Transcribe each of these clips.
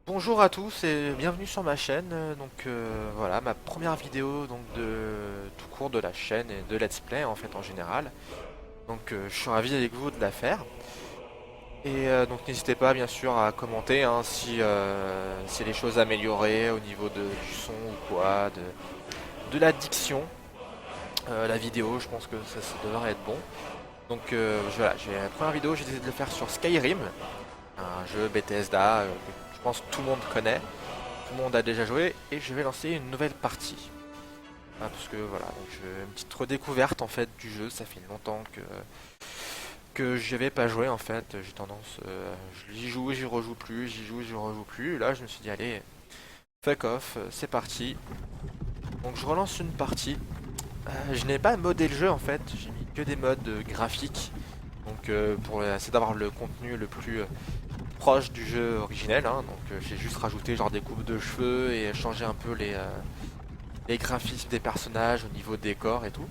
Bonjour à tous et bienvenue sur ma chaîne. Voilà, ma première vidéo donc de tout court de la chaîne et de let's play en fait en général. Je suis ravi avec vous de la faire. Donc n'hésitez pas bien sûr à commenter hein, si les choses améliorées au niveau du son ou quoi, de la diction. La vidéo, je pense que ça devrait être bon. Voilà, j'ai la première vidéo, j'ai décidé de le faire sur Skyrim, un jeu Bethesda que je pense que tout le monde connaît. Tout le monde a déjà joué et je vais lancer une nouvelle partie. Parce que voilà, donc je une petite redécouverte en fait du jeu, ça fait longtemps que j'y avais pas joué en fait, j'ai tendance, j'y joue, j'y rejoue plus, j'y joue, j'y rejoue plus, et là je me suis dit allez, fuck off, c'est parti. Donc je relance une partie. Je n'ai pas modé le jeu en fait, j'ai mis que des modes graphiques, pour essayer d'avoir le contenu le plus proche du jeu originel, hein. J'ai juste rajouté genre des coupes de cheveux et changé un peu les graphismes des personnages au niveau décor et tout.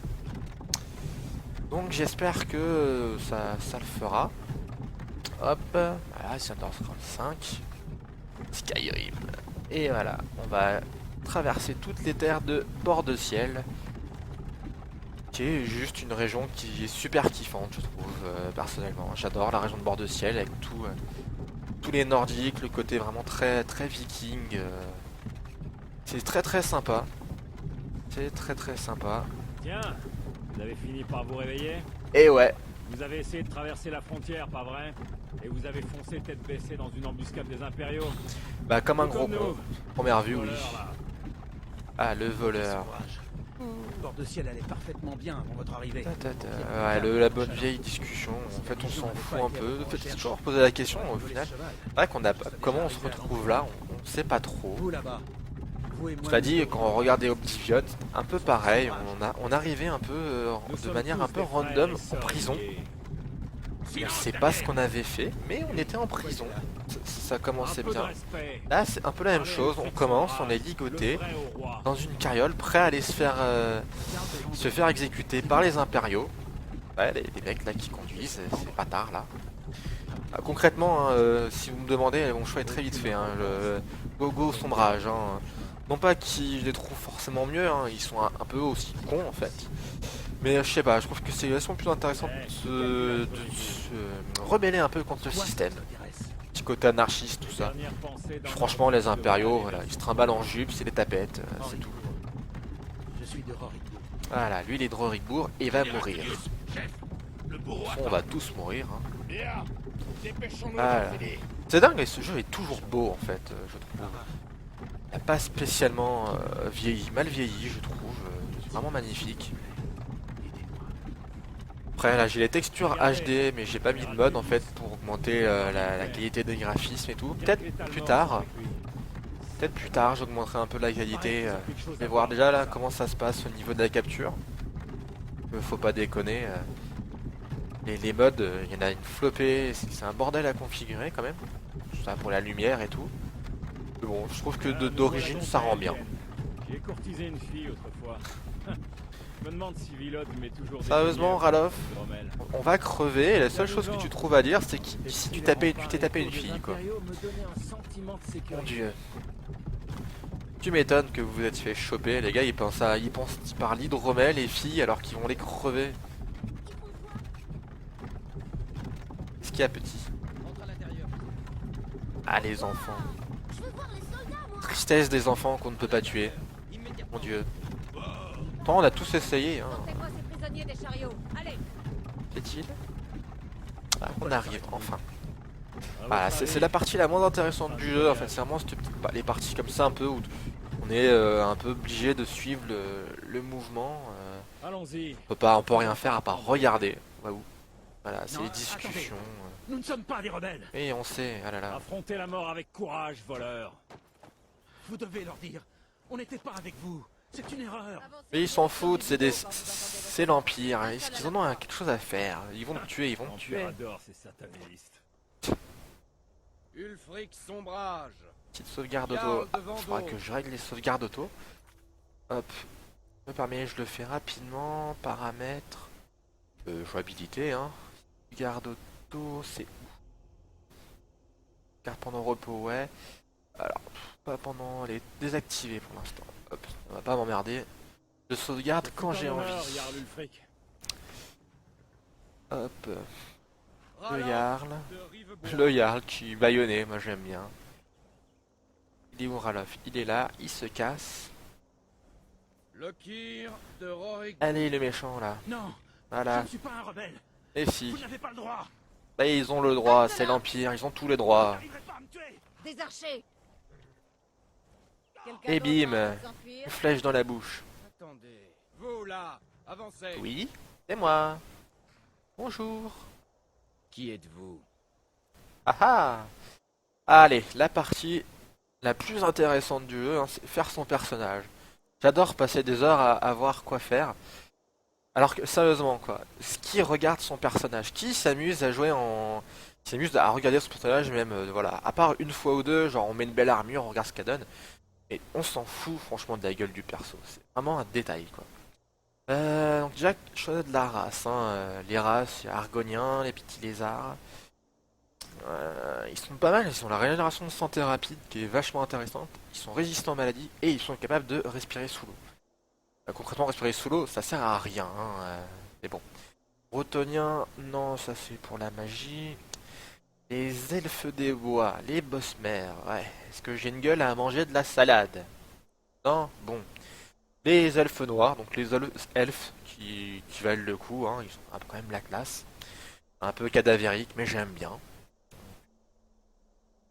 Donc j'espère que ça le fera. Hop, voilà, c'est Elder Scrolls 5, Skyrim. Et voilà, on va traverser toutes les terres de Bord de Ciel, qui est juste une région qui est super kiffante, je trouve, personnellement. J'adore la région de Bord de Ciel avec tous les nordiques, le côté vraiment très très viking. C'est très très sympa. C'est très très sympa. Tiens, vous avez fini par vous réveiller? Et ouais, Vous avez essayé de traverser la frontière, pas vrai? Et vous avez foncé tête baissée dans une embuscade des impériaux? bah comme un Tout gros comme con. nous, Première vue, oui. voleurs là. Ah, le Quel voleur. courage. Bord de ciel allait parfaitement bien avant votre arrivée. Ouais, la bonne vieille discussion. En fait, on s'en fout un peu. En fait, c'est toujours poser la question au final. C'est vrai qu'on a pas. Comment on se retrouve là? On sait pas trop. Vous là-bas, vous et moi. Cela dit, quand on regardait Obsidian, un peu pareil. On arrivait un peu Nous de sommes manière un tous peu des frères random et en sœurs prison. liés. On sait pas ce qu'on avait fait, mais on était en prison. Ça Un commençait peu de bien. respect. Là, c'est un peu la même Parlez au chose. On flic commence, on est sauvage, le ligoté vrai au roi. dans une carriole, prêt à aller se faire exécuter par les impériaux. Ouais, les mecs là qui conduisent, c'est pas tard là. Concrètement, hein, si vous me demandez, mon choix est très vite fait. Hein, le Gogo Sombrage. Hein. Non pas qu'ils je les trouve forcément mieux, hein, ils sont un peu aussi cons en fait. Mais je sais pas, je trouve que c'est vachement plus intéressant de se rebeller un peu contre le Toi, ça système. t'intéresse. Petit côté anarchiste, tout ça. Dernière pensée Puis d'un franchement, les ordre de impériaux, valet voilà, vers ils se son trimballent en commandant. jupe, c'est des tapettes, c'est tout. Rorikbourg. Je suis de Rorikbourg. Voilà, lui il est de Rorikbourg et il va mourir. Le bourreau On va tous mourir. Hein. Bien, dépêchons-nous Voilà. d'en filer. C'est dingue, mais ce jeu est toujours beau en fait, je trouve. Il n'a pas spécialement vieilli, mal vieilli, je trouve. C'est vraiment magnifique. Après, là, j'ai les textures HD, mais j'ai pas mis de mode en fait pour augmenter la qualité des graphismes et tout. Peut-être plus tard. Peut-être plus tard, j'augmenterai un peu la qualité. Je vais voir déjà là comment ça se passe au niveau de la capture. Faut pas déconner. Les modes, il y en a une flopée. C'est un bordel à configurer quand même. Ça pour la lumière et tout. Mais bon, je trouve que d'origine ça rend bien. J'ai courtisé une fille autrefois. Je me demande si Villod met toujours des Sérieusement, lumières Ralof, sur Grommel. on va crever et la seule chose que tu trouves à dire c'est que si tu t'es tapé une fille quoi. Mon dieu. Tu m'étonnes que vous vous êtes fait choper, les gars ils ils parlent hydromel et filles alors qu'ils vont les crever. Qu'est-ce qu'il y a petit? Ah les enfants. Tristesse des enfants qu'on ne peut pas tuer. Mon dieu. Pourtant on a tous essayé hein. Sortez-moi ces prisonniers des chariots. Allez. Fait-il? Ah, on arrive enfin. Voilà, c'est la partie la moins intéressante du jeu en fait, c'est vraiment les parties comme ça un peu où on est un peu obligé de suivre le mouvement. Allons-y. On peut rien faire à part regarder. On va où? Voilà, c'est les Non, discussions. Nous ne sommes pas des rebelles. Et on sait, ah là là. Affrontez la mort avec courage, voleur. Vous devez leur dire. On n'était pas avec vous. C'est une erreur. Mais ils s'en foutent, c'est l'Empire. Est-ce qu'ils en ont quelque chose à faire? Ils vont me tuer, ils vont me tuer. L'Empire adore ces satanistes. Ulfric Sombrage. Petite sauvegarde auto. Ah, il faudra que je règle les sauvegardes auto. Hop. Me permet, je le fais rapidement. Paramètres. Jouabilité, hein. Sauvegarde auto, c'est où? Carte pendant repos, ouais. Alors, pas pendant les désactiver pour l'instant. Hop, on va pas m'emmerder. Je sauvegarde quand j'ai envie. Jarl Ulfric. Hop, le Ralof Jarl. de Rivebois. Le Jarl qui est bâillonné, moi j'aime bien. Il est où Ralof? Il est là, il se casse. Lokir de Rorik. Allez le méchant là. Non, je Voilà. ne suis pas un rebelle. Et si. Vous n'avez pas le droit. Bah, ils ont le droit, c'est l'Empire, ils ont tous les Vous droits. n'arriverez pas à me tuer. Des archers. Quelqu'un Et d'autre bim, a envie de s'enfuir une flèche dans la bouche. Attendez. Vous là, avancez. Oui, c'est moi. Bonjour. Qui êtes-vous? Ah ah. Allez, la partie la plus intéressante du jeu, hein, c'est faire son personnage. J'adore passer des heures à voir quoi faire. Alors que, sérieusement, quoi, qui regarde son personnage? Qui s'amuse à jouer en... Qui s'amuse à regarder son personnage, même, voilà, à part une fois ou deux, genre on met une belle armure, on regarde ce qu'elle donne. Et on s'en fout, franchement, de la gueule du perso. C'est vraiment un détail, quoi. Donc déjà, choisir de la race, hein. Les races, il y a Argoniens, les petits lézards. Ils sont pas mal, ils ont la régénération de santé rapide qui est vachement intéressante. Ils sont résistants aux maladies et ils sont capables de respirer sous l'eau. Concrètement, respirer sous l'eau, ça sert à rien, hein, mais bon. Bretonien, non, ça c'est pour la magie. Les elfes des bois, les bosses-mères, ouais. Est-ce que j'ai une gueule à manger de la salade? Non? Bon. Les elfes noirs, donc les elfes qui valent le coup, hein, ils ont un peu quand même la classe. Un peu cadavérique, mais j'aime bien.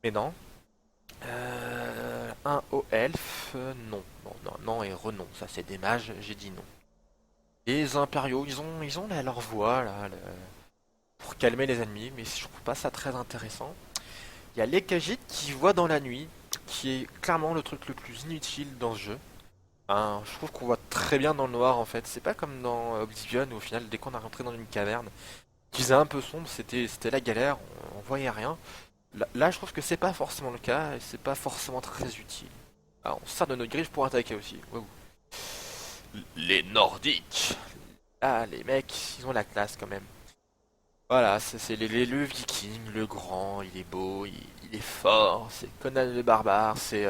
Mais non. Un haut elfe, non. Non, non, non et renom, ça c'est des mages, j'ai dit non. Les impériaux, ils ont leur voix là, pour calmer les ennemis, mais je trouve pas ça très intéressant. Il y a les Khajiits qui voient dans la nuit, qui est clairement le truc le plus inutile dans ce jeu. Hein, je trouve qu'on voit très bien dans le noir en fait. C'est pas comme dans Oblivion où au final, dès qu'on est rentré dans une caverne, qui faisait un peu sombre, c'était la galère, on voyait rien. Là, je trouve que c'est pas forcément le cas et c'est pas forcément très utile. Alors, on sert de notre griffe pour attaquer aussi. Waouh. Les Nordiques. Ah, les mecs, ils ont la classe quand même. Voilà, c'est le viking, le grand, il est beau, il est fort, c'est Conan le barbare, c'est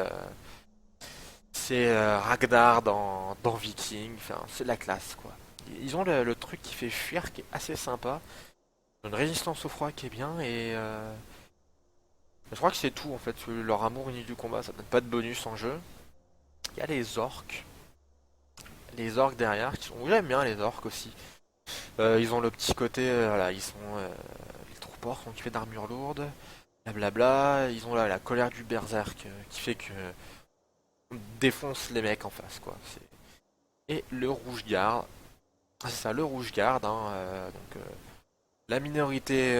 Ragnar dans Viking, enfin, c'est la classe quoi. Ils ont le truc qui fait fuir qui est assez sympa, ils ont une résistance au froid qui est bien et je crois que c'est tout en fait, leur amour uni du combat, ça donne pas de bonus en jeu. Il y a les orques derrière, qui sont... j'aime bien les orques aussi. Ils ont le petit côté, voilà, ils sont les troupeurs sont équipés d'armure lourde, blablabla. Ils ont là la colère du berserk qui fait que on défonce les mecs en face, quoi. Et le rouge garde, c'est ça, le rouge garde, hein, donc la minorité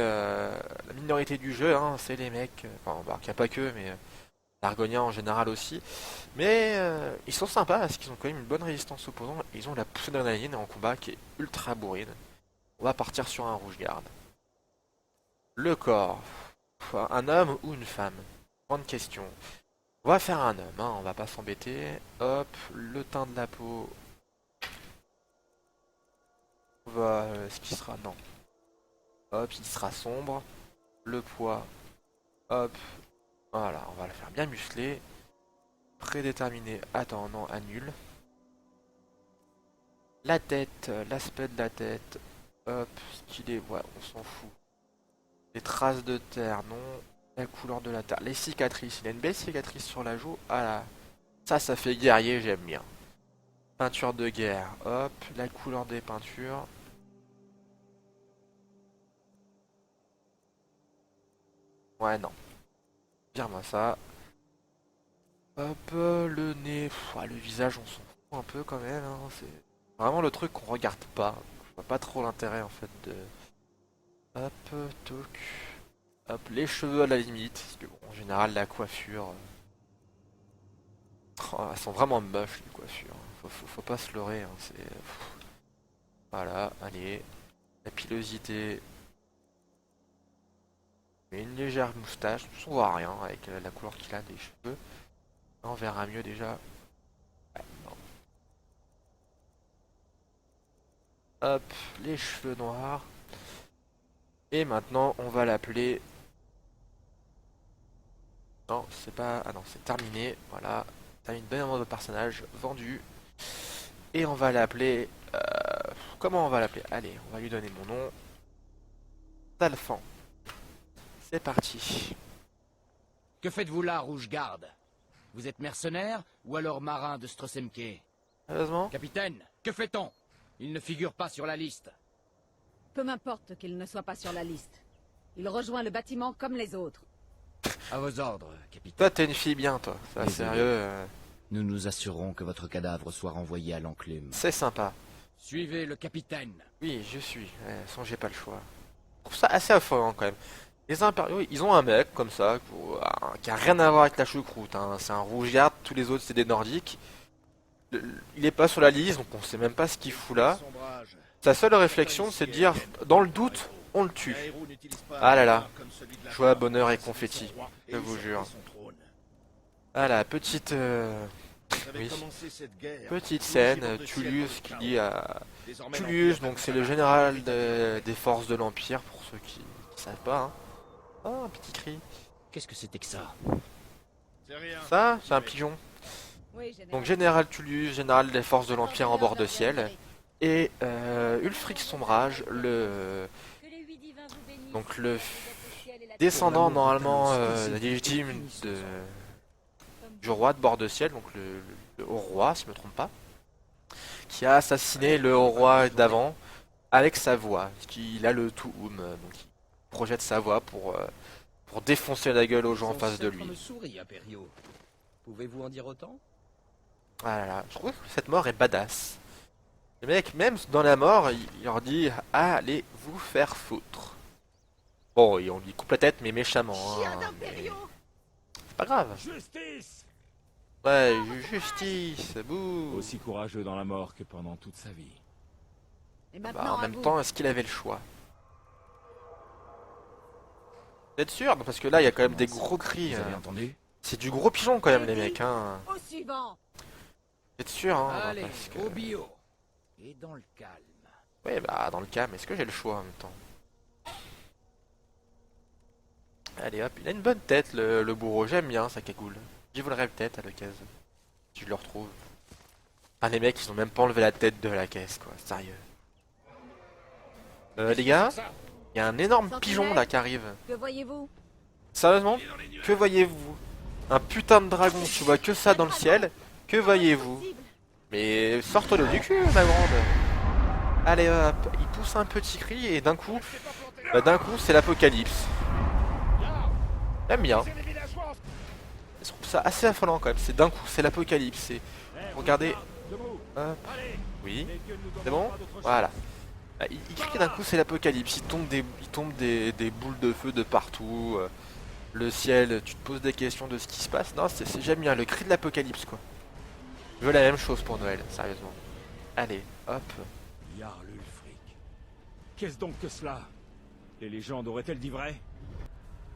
du jeu, hein, c'est les mecs, enfin, bah, qu'il n'y a pas que, mais l'Argonien en général aussi. Mais ils sont sympas parce qu'ils ont quand même une bonne résistance opposant. Et ils ont la poussée d'adrénaline en combat qui est ultra bourrine. On va partir sur un rouge garde. Le corps. Un homme ou une femme? Grande question. On va faire un homme, hein, on va pas s'embêter. Hop, le teint de la peau. On va. Ce qui sera. Non. Hop, il sera sombre. Le poids. Hop. Voilà, on va le faire bien musclé. Prédéterminé. Attends, non, annule. La tête, l'aspect de la tête. Hop, stylé, ouais, on s'en fout. Les traces de terre, non. La couleur de la terre. Les cicatrices, il a une belle cicatrice sur la joue. Ah là. Ça fait guerrier, j'aime bien. Peinture de guerre, hop. La couleur des peintures. Ouais, non. Vire-moi ça. Hop, le nez. Le visage, on s'en fout un peu quand même, hein. C'est vraiment le truc qu'on regarde pas. Je vois pas trop l'intérêt en fait de... Hop, toc. Hop, les cheveux à la limite. Parce que bon, en général, la coiffure... Oh, elles sont vraiment moches les coiffures. Faut pas se leurrer, hein. Voilà, allez. La pilosité. Mais une légère moustache. On voit rien avec la couleur qu'il a des cheveux. On verra mieux déjà. Ouais, non. Hop, les cheveux noirs. Et maintenant, on va l'appeler Non, c'est pas... Ah non, c'est terminé. Voilà. T'as une bonne nombre de personnages vendus. Et on va l'appeler... Comment on va l'appeler? Allez, on va lui donner mon nom. Talfan. C'est parti. Que faites-vous là, Rouge-Garde? Vous êtes mercenaire ou alors marin de Strosemke? Sérieusement? Capitaine, que fait-on? Il ne figure pas sur la liste. Peu m'importe qu'il ne soit pas sur la liste. Il rejoint le bâtiment comme les autres. À vos ordres, capitaine. Toi, t'es une fille bien, toi. Ça, Désolé. sérieux, Nous nous assurons que votre cadavre soit renvoyé à l'enclume. c'est sympa. Suivez le capitaine. Oui, je suis. Sans j'ai pas le choix. Je trouve ça assez affolant quand même. Les impériaux, ils ont un mec comme ça, qui a rien à voir avec la choucroute. Hein. C'est un rouge-garde, tous les autres c'est des nordiques. Il est pas sur la liste, donc on sait même pas ce qu'il fout là. Sa seule réflexion, c'est de dire, dans le doute, on le tue. Ah là là. Joie, bonheur et confetti, je vous jure. Ah la petite... oui. Petite scène, Tullius qui dit à... Tullius, donc c'est le général des forces de l'Empire, pour ceux qui savent pas. Hein. Oh, un petit cri. Qu'est-ce que c'était que ça? Ça, c'est un pigeon. Oui, général. Donc général Tullius, général des forces de l'Empire en bord de ciel. Et Ulfric Sombrage, donc le descendant normalement légitime du roi de bord de ciel, donc le haut roi, si je me trompe pas, qui a assassiné le haut roi d'avant avec sa voix. Il a le Tuum, donc il projette sa voix pour défoncer la gueule aux gens en face de lui. Pouvez-vous en dire autant? Ah là là, je trouve que cette mort est badass. Le mec, même dans la mort, il leur dit « Allez vous faire foutre ». Bon, on lui coupe la tête, mais méchamment. Hein, mais... C'est pas grave. Justice! Ouais, justice, bouh. Aussi courageux dans la mort que pendant toute sa vie. Et Bah, maintenant, en à même vous. temps, est-ce qu'il avait le choix? Vous êtes sûr? Parce que là, il y a quand même des gros cris. Vous avez entendu? C'est du gros pigeon quand même, les mecs. Hein. Au suivant. Vous êtes sûr? Hein, Allez, parce que... au bio. Et dans le calme. Ouais, bah, dans le calme, est-ce que j'ai le choix en même temps? Allez hop, il a une bonne tête, le bourreau. J'aime bien sa cagoule. J'y voudrais peut-être à l'occasion. Si je le retrouve. Ah, les mecs, ils ont même pas enlevé la tête de la caisse, quoi. Sérieux. Les gars, il y a un énorme pigeon là qui arrive. Que voyez-vous? Sérieusement? Que voyez-vous? Un putain de dragon, tu vois que ça dans le ciel. Que voyez-vous? Mais sorte-le du cul, ma grande. Allez hop, il pousse un petit cri et d'un coup, c'est l'apocalypse. J'aime bien. Je trouve ça assez affolant quand même. C'est d'un coup, c'est l'apocalypse. C'est... Regardez. Hop. Oui. C'est bon? Voilà. Ah, il crie d'un coup, c'est l'apocalypse. Il tombe des boules de feu de partout. Le ciel, tu te poses des questions de ce qui se passe. Non, j'aime bien le cri de l'apocalypse, quoi. Je veux la même chose pour Noël, sérieusement. Allez, hop. Jarl Ulfric. Qu'est-ce donc que cela? Les légendes auraient-elles dit vrai?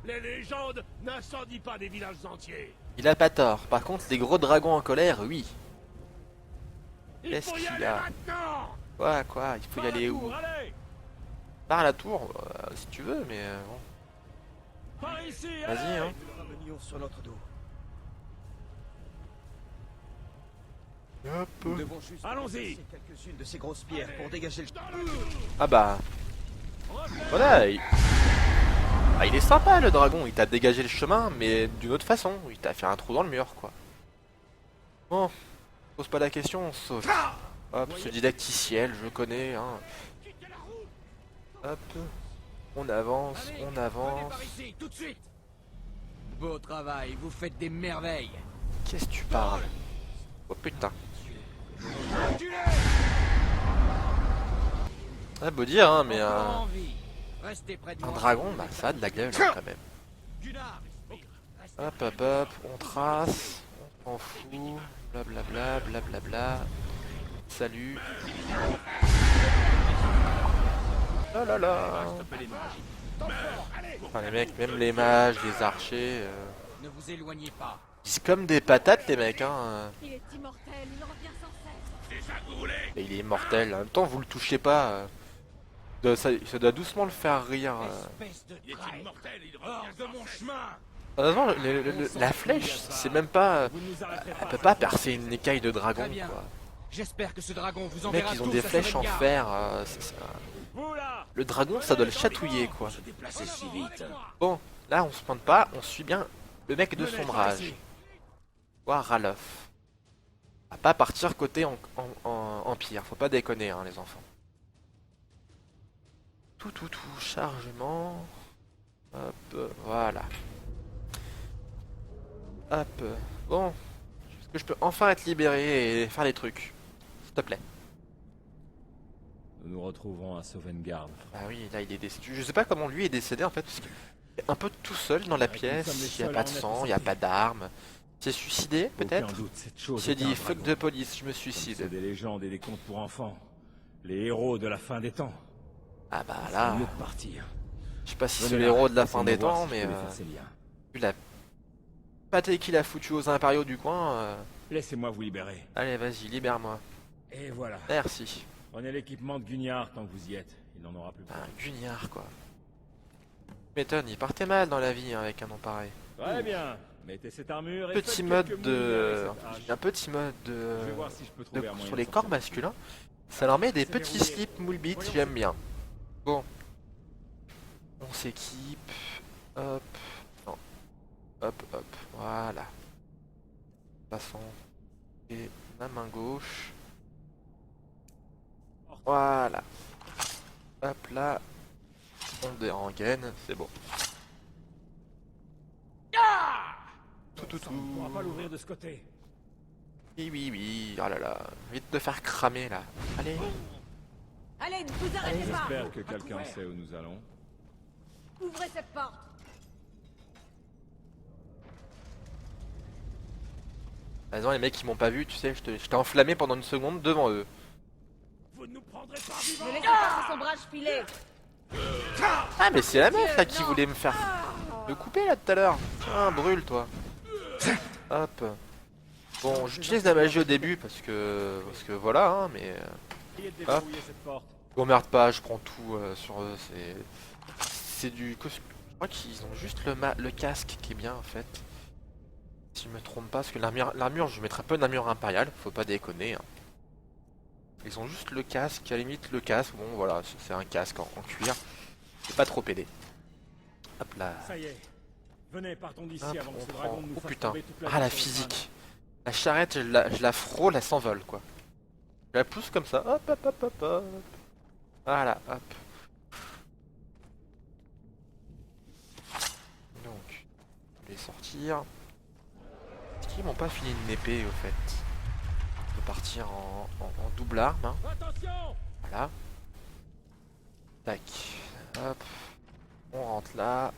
Les légendes n'incendient pas des villages entiers. Il a pas tort. Par contre, les gros dragons en colère, oui. Il Qu'est-ce faut y qu'il aller y a? maintenant. Quoi? Il faut y Par la aller tour, où? allez! Par la tour, si tu veux, mais bon. Par ici, Vas-y, allez! hein. Ramenions sur notre dos. Hop. Devons juste Allons-y. casser quelques-unes de ces grosses pierres pour dégager le... Ah bah. Voilà. Il est sympa le dragon. Il t'a dégagé le chemin, mais d'une autre façon. Il t'a fait un trou dans le mur, quoi. Bon. Pose pas la question, on saute. Hop, ce didacticiel, je connais. Hein. Hop. On avance, Allez, on venez avance. par ici, tout de suite. Beau travail, vous faites des merveilles. Qu'est-ce que tu parles? Oh putain. Ah, beau dire, hein, mais Encore en vie. Restez près de un moi. dragon, bah ça a de la gueule hein, quand même. Gunnar, restez Hop, hop, hop, on trace, on s'en fout, blablabla, blablabla. Salut. Oh là là. Enfin, les mecs, même les mages, les archers, Ne vous éloignez pas. ils sont comme des patates les mecs, hein. Il est immortel, il revient sans cesse. Et il est immortel. En même temps, vous le touchez pas. Ça doit doucement le faire rire. Espèce de traître. Hors de mon chemin. Honnêtement, la flèche, c'est même pas... Vous ne nous arrêterez Elle pas. peut pas percer une écaille de dragon, Très bien. quoi. J'espère que ce dragon vous Les enverra mecs, ils ont tous des à flèches en Sovngarde. fer. Vous là. Le dragon, ça doit le chatouiller, quoi. Se déplacer si vite. Bon, là, on se pointe pas, on suit bien le mec de Venez, sombrage. par ici. Voir Ralof. À pas partir côté empire, faut pas déconner, hein, les enfants. Tout, chargement. Hop, voilà. Hop, bon. Est-ce que je peux enfin être libéré et faire des trucs? S'il te plaît. Nous nous retrouvons à Sovngarde. Ah oui, là il est décédé. Je sais pas comment lui est décédé en fait, parce qu'il est un peu tout seul dans la C'est vrai que nous sommes les pièce, il n'y a seuls pas à de en être sang, il n'y a sortis. pas d'armes. Il s'est suicidé peut-être? Aucun doute, cette Il chose s'est est un dit fuck dragon. de police, je me C'est suicide. des légendes et des contes pour enfants. Les héros de la fin des temps. Ah bah C'est là, mieux de partir. je sais pas si Venez c'est le là, héros de la laissez-moi fin des voir temps, si je mais peux défaire ces liens. vu la pâté qu'il a foutu aux impériaux du coin, Laissez-moi vous libérer. allez vas-y, libère-moi. Et voilà. Merci. Prenez l'équipement de Guignard tant que vous y êtes. Il n'en aura plus besoin. Un guignard quoi. M'étonne, il partait mal dans la vie hein, avec un nom pareil. Très bien. Mettez cette armure et Petit faites mode quelques de... mouvements avec cette Un hache. petit mode Je vais voir si je peux trouver un moyen sur de les sortir. corps masculins. Ça leur met des C'est petits verrouillé. slips moule bits, Voyons. j'aime bien. Bon. On s'équipe. Hop. Non. Hop. Voilà. Passons. Et la main gauche. Voilà. Hop là. On dérengaine, c'est bon. On ne pourra pas l'ouvrir de ce côté. Oui. Oh là là. Vite de faire cramer là. Allez. Allez, ne vous arrêtez pas. J'espère que quelqu'un sait où nous allons. Ouvrez cette porte. Raison, les mecs ils m'ont pas vu, tu sais, j'étais enflammé pendant une seconde devant eux. Vous ne nous prendrez pas vivants. Ne laissez pas ce sombrage filer. Ah mais c'est la meuf là Dieu, qui non. voulait me faire me couper là tout à l'heure. Ah brûle toi. Hop. Bon j'utilise la magie au début parce que voilà hein, mais Essayez de déverrouiller cette porte. m'emmerde pas, je prends tout sur eux, c'est du costume. Je crois qu'ils ont juste le casque qui est bien en fait. Si je me trompe pas, parce que l'armure je vais mettre un peu d'armure impériale, faut pas déconner. Hein. Ils ont juste le casque, à la limite le casque, bon voilà, c'est un casque en cuir. C'est pas trop pédé. Hop là. Ça y est. Venez, partons d'ici Hop, avant que on ce prend. dragon ne nous Oh fasse putain. tomber toute Ah la vie sur le crâne. physique. La charrette, je la frôle, elle s'envole quoi. Je la pousse comme ça. Hop. Voilà, hop. Donc, je vais sortir. Est-ce qu'ils m'ont pas filé une épée au fait? On peut partir en double arme. Hein. Attention! Voilà. Tac. Hop. On rentre là.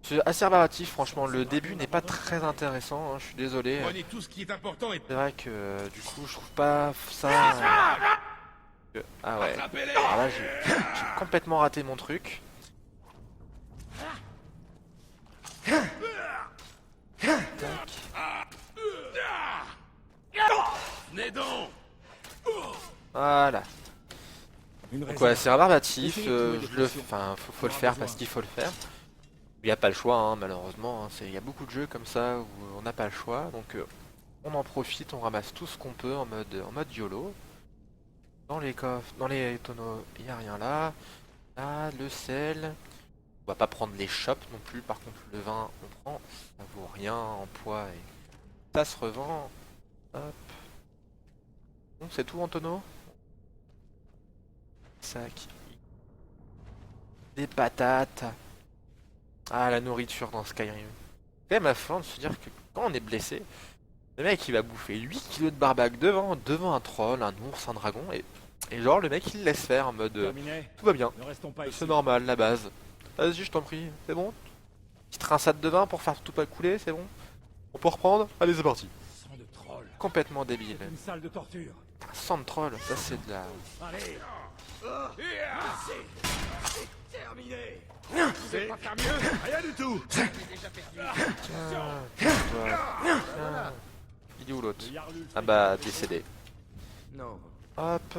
C'est assez rébarbatif, franchement. Le début n'est pas très intéressant. Hein, je suis désolé. Prenez tout ce qui est important et C'est vrai que du coup, je trouve pas ça. Ah ouais. attrapez-les. Alors là, j'ai complètement raté mon truc. Tac. Venez donc. Voilà. Une Donc raison. ouais, c'est rébarbatif. Essayez de trouver des Enfin, faut le faire parce qu'il faut le faire. Il n'y a pas le choix, hein, malheureusement. Hein. Il y a beaucoup de jeux comme ça où on n'a pas le choix. Donc on en profite, on ramasse tout ce qu'on peut en mode YOLO. Dans les coffres, dans les tonneaux, il n'y a rien là. Là, le sel. On va pas prendre les chopes non plus. Par contre, le vin, on prend. Ça vaut rien en poids et ça se revend. Hop. Bon, c'est tout en tonneau. Sac. Des patates. Ah, la nourriture dans Skyrim. C'est quand même affolant de se dire que quand on est blessé, le mec il va bouffer 8 kilos de barbac devant un troll, un ours, un dragon, et genre le mec il le laisse faire en mode Terminé. tout va bien, Ne restons pas ici. c'est normal, la base. Vas-y, je t'en prie, c'est bon? Petite rinsade de vin pour faire tout pas couler, c'est bon? On peut reprendre? Allez, c'est parti. Sang de troll. Complètement débile. Une salle de torture. Sans de troll, ça c'est de la. Allez. Terminé. C'est pas faire mieux. Rien du tout. Tiens, toi. Tiens. Il est où l'autre? Le Yarlul Ah bah, décédé. Non. Hop,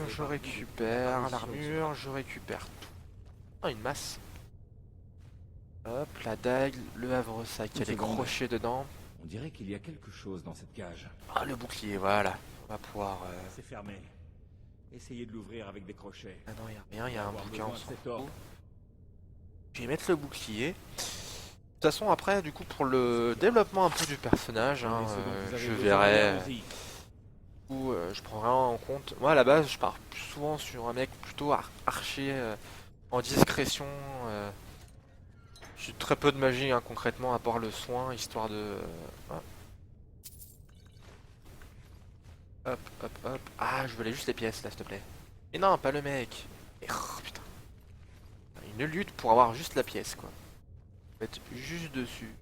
je récupère l'armure, je récupère tout. Ah, une masse. Hop, la dague, le havre-sac, il y a Une des seconde. crochets dedans. On dirait qu'il y a quelque chose dans cette cage. Ah, le bouclier, voilà. On va pouvoir... C'est fermé. Essayez de l'ouvrir avec des crochets. Ah non, il n'y a rien, il y a un Avoir bouquin, besoin on de s'en cet fout. ordre. Je vais mettre le bouclier. De toute façon, après, du coup, pour le développement un peu du personnage, hein, Les secondes que vous avez je besoin, verrai... allons-y. Je prends vraiment en compte. Moi, à la base, je pars plus souvent sur un mec plutôt archer, en discrétion. J'ai très peu de magie, hein, concrètement, à part le soin, histoire de... voilà. Hop, hop, hop. Ah, je voulais juste les pièces, là, s'il te plaît. Mais non, pas le mec. Et, oh, putain. Une lutte pour avoir juste la pièce, quoi. Mettre juste dessus.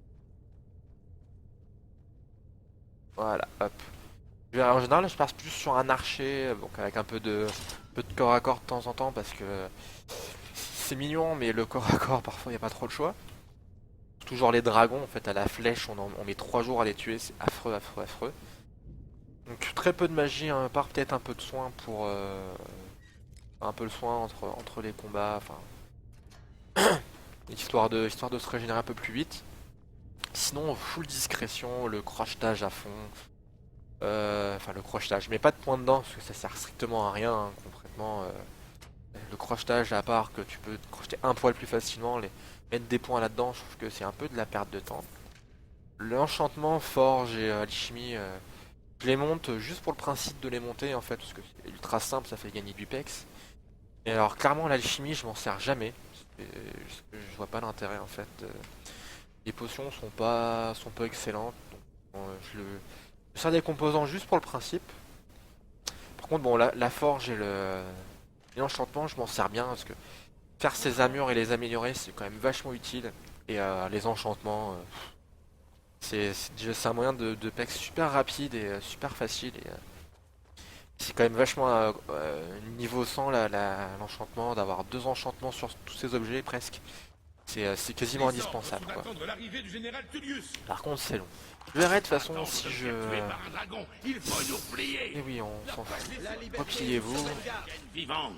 Voilà, hop. En général, je passe plus sur un archer, donc avec un peu de corps à corps de temps en temps, parce que c'est mignon, mais le corps à corps, parfois, il n'y a pas trop le choix. Toujours les dragons, en fait, à la flèche, on met 3 jours à les tuer, c'est affreux, affreux, affreux. Donc très peu de magie, hein, à part peut-être un peu de soin pour... un peu le soin entre les combats, enfin... histoire de se régénérer un peu plus vite. Sinon, full discrétion, le crochetage à fond. Enfin, le crochetage, mais pas de point dedans, parce que ça sert strictement à rien, hein, concrètement. Le crochetage, à part que tu peux te crocheter un poil plus facilement, mettre des points là-dedans, je trouve que c'est un peu de la perte de temps. L'enchantement, forge et alchimie, je les monte juste pour le principe de les monter, en fait, parce que c'est ultra simple, ça fait gagner du pex. Et alors, clairement, l'alchimie, je m'en sers jamais. Je vois pas l'intérêt, en fait. Les potions sont pas excellentes, donc je sers des composants juste pour le principe. Par contre, bon, la forge et l'enchantement, je m'en sers bien parce que faire ces armures et les améliorer, c'est quand même vachement utile. Et les enchantements, c'est un moyen de pex super rapide et super facile. Et c'est quand même vachement niveau 100 l'enchantement, d'avoir 2 enchantements sur tous ces objets presque. C'est quasiment indispensable, quoi. L'arrivée du général Tullius. Par contre, c'est long. Je verrai de toute façon si je... Par un dragon, il faut nous plier. Eh oui, on s'en fout. Repliez-vous. Vivant.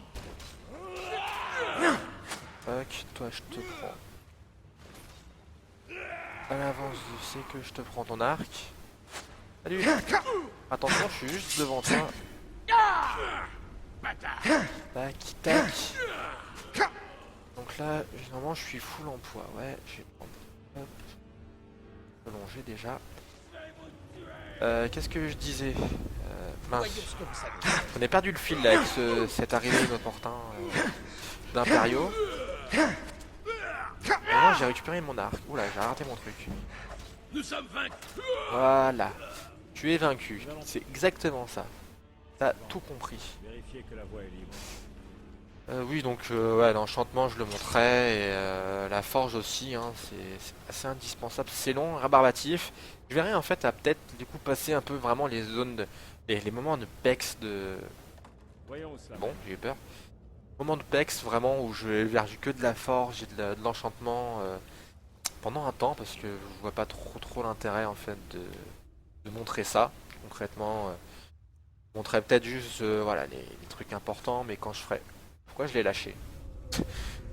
Tac, toi je te prends. À l'avance, je sais que je te prends ton arc. Salut. Attention, je suis juste devant toi. Tac, tac. Donc là, normalement je suis full emploi. Ouais, je vais prendre... Hop. Prolonger déjà. Qu'est-ce que je disais mince. On a perdu le fil là avec cette arrivée inopportun d'impériaux. Maintenant j'ai récupéré mon arc. Oula, j'ai raté mon truc. Nous sommes vaincus. Voilà. Tu es vaincu. C'est exactement ça. T'as tout compris. Vérifiez que la voie est libre. Oui, donc ouais, l'enchantement je le montrais et la forge aussi, hein, c'est assez indispensable. C'est long, rébarbatif. Je verrai en fait à peut-être du coup passer un peu vraiment les zones les moments de pex de... Voyons où cela Bon, mène. j'ai eu peur. Moment de pex vraiment où je vais vers que de la forge et de l'enchantement pendant un temps parce que je vois pas trop l'intérêt en fait de montrer ça concrètement. Je montrerai peut-être juste voilà les trucs importants, mais quand je ferai... Pourquoi je l'ai lâché?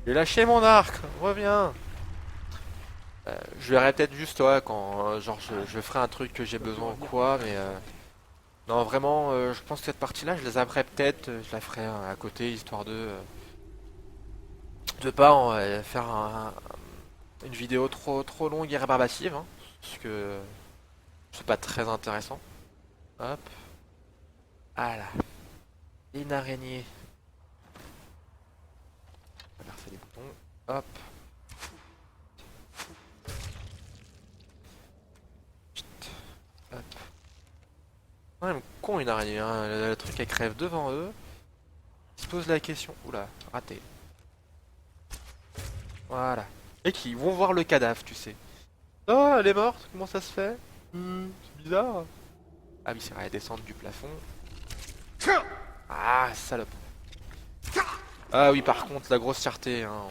J'ai lâché mon arc, reviens. Je verrai peut-être juste toi quand genre je ferai un truc que j'ai besoin ou quoi, mais non vraiment je pense que cette partie-là je les apprends peut-être, je la ferai à côté histoire de pas faire une vidéo trop longue et rébarbative, hein, parce que c'est pas très intéressant. Hop, voilà, une araignée. Inverser les boutons. Hop. Chut. Hop. Quand même con une araignée, hein. Le truc elle crève devant eux. Ils se posent la question. Oula, raté. Voilà. Et qui vont voir le cadavre, tu sais. Oh, elle est morte, comment ça se fait? C'est bizarre. Ah oui, c'est vrai, elle descend du plafond. Ah, salope. Ah oui, par contre, la grossièreté, hein.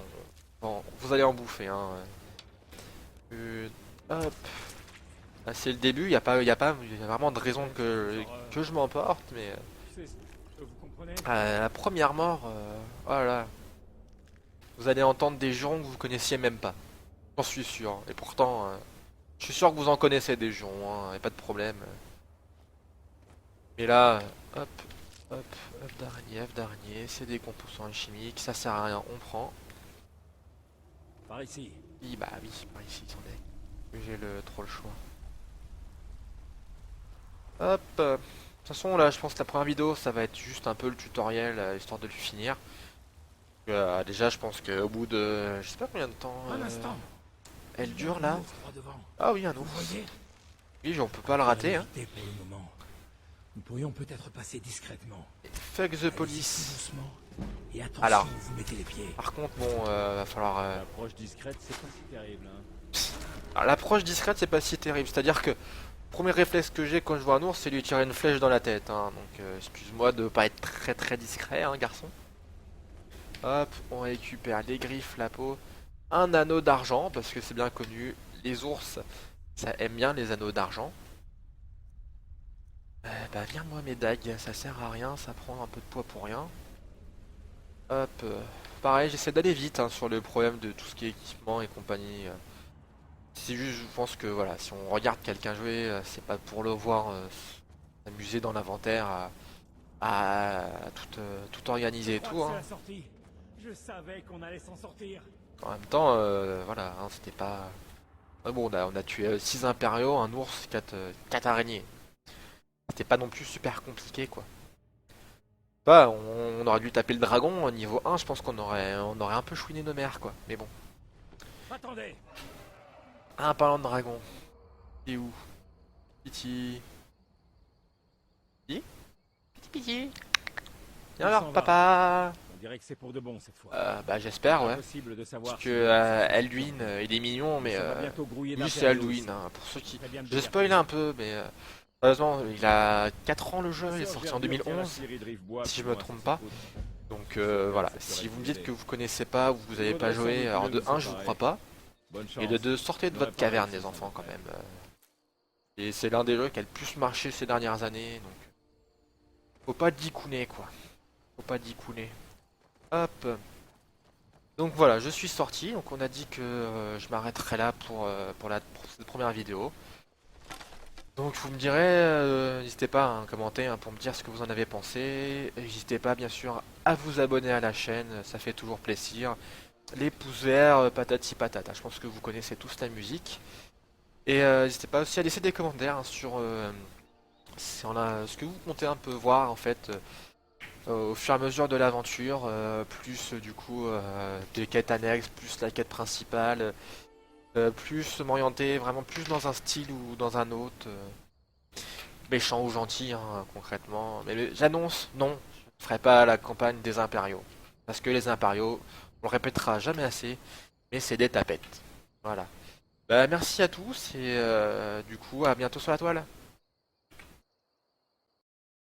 Bon, vous allez en bouffer, hein. Hop. Ah, c'est le début, il y a vraiment de raison que je m'emporte, mais Vous comprenez? la première mort, voilà. Vous allez entendre des jurons que vous connaissiez même pas. J'en suis sûr. Et pourtant, je suis sûr que vous en connaissez des gens, hein, y a pas de problème. Mais là, hop, hop, œuf d'araignée, c'est des composants chimiques, ça sert à rien, on prend. Par ici. Oui, bah oui, par ici, attendez. J'ai trop le choix. Hop. De toute façon, là, je pense que la première vidéo, ça va être juste un peu le tutoriel, histoire de le finir. Déjà, je pense qu'au bout de... Je sais pas combien de temps... Un instant. elle Il y a dure, un là. ours droit devant. Ah oui, un Vous ours. voyez? Oui, on peut pas le rater, hein. Évitez pour le moment. Nous pourrions peut-être passer discrètement. Fuck the Allez-y police. tout doucement. Et attention, Alors. où vous mettez les pieds. Par contre, bon, va falloir... L'approche discrète, c'est pas si terrible. Hein. Alors, l'approche discrète, c'est pas si terrible. C'est-à-dire que... Premier réflexe que j'ai quand je vois un ours, c'est lui tirer une flèche dans la tête, hein. Donc, excuse-moi de pas être très très discret, hein, garçon. Hop, on récupère les griffes, la peau, un anneau d'argent, parce que c'est bien connu, les ours, ça aime bien les anneaux d'argent. Bah viens moi mes dagues, ça sert à rien, ça prend un peu de poids pour rien. Hop, pareil, j'essaie d'aller vite hein, sur le problème de tout ce qui est équipement et compagnie. C'est juste, je pense que voilà, si on regarde quelqu'un jouer, c'est pas pour le voir s'amuser dans l'inventaire à tout organiser et tout. C'est Hein. la sortie. Je savais qu'on allait s'en sortir. En même temps, voilà, hein, c'était pas... bon, on a tué 6 impériaux, un ours, 4 araignées. C'était pas non plus super compliqué, quoi. Bah, on aurait dû taper le dragon au niveau 1, je pense on aurait un peu chouiné nos mères, quoi. Mais bon. Attendez. Ah, parlant de dragon. Il est où? Piti. Piti? Piti. Viens Il alors, s'en va. papa. On dirait que c'est pour de bon cette fois. Bah, j'espère, ouais. Impossible de savoir. Parce que Alduin, il est mignon, mais... Ça va bientôt grouiller lui, c'est d'impériaux Alduin, ici. hein, pour ceux qui... Très bien de Je le spoil dire. un peu, mais... Sérieusement, il a 4 ans le jeu, il est Sur sorti en Verdure, 2011. Thierry Drivebois, si je plus me loin, trompe ça pas. s'écoute. Donc voilà, si vous me dites que vous connaissez pas ou vous avez pas Faudrait sans joué, doute alors de le 1 je vous séparer. crois pas, Bonne chance. et de 2 sortez de J'aurais votre pas caverne réussi les sans enfants quand doute. même. Et c'est l'un des jeux qui a le plus marché ces dernières années, donc faut pas dicouner quoi. Faut pas dicouner. Hop. Donc voilà, je suis sorti, donc on a dit que je m'arrêterai là pour cette première vidéo. Donc vous me direz, n'hésitez pas à commenter hein, pour me dire ce que vous en avez pensé. N'hésitez pas bien sûr à vous abonner à la chaîne, ça fait toujours plaisir. Les pouces verts, patati patata, je pense que vous connaissez tous la musique. Et n'hésitez pas aussi à laisser des commentaires hein, sur ce que vous comptez un peu voir en fait au fur et à mesure de l'aventure, plus du coup des quêtes annexes, plus la quête principale. Plus m'orienter vraiment plus dans un style ou dans un autre. Méchant ou gentil, hein, concrètement. Mais j'annonce, non, je ne ferai pas la campagne des impériaux. Parce que les impériaux, on le répétera jamais assez, mais c'est des tapettes. Voilà. Bah, merci à tous et du coup à bientôt sur la toile.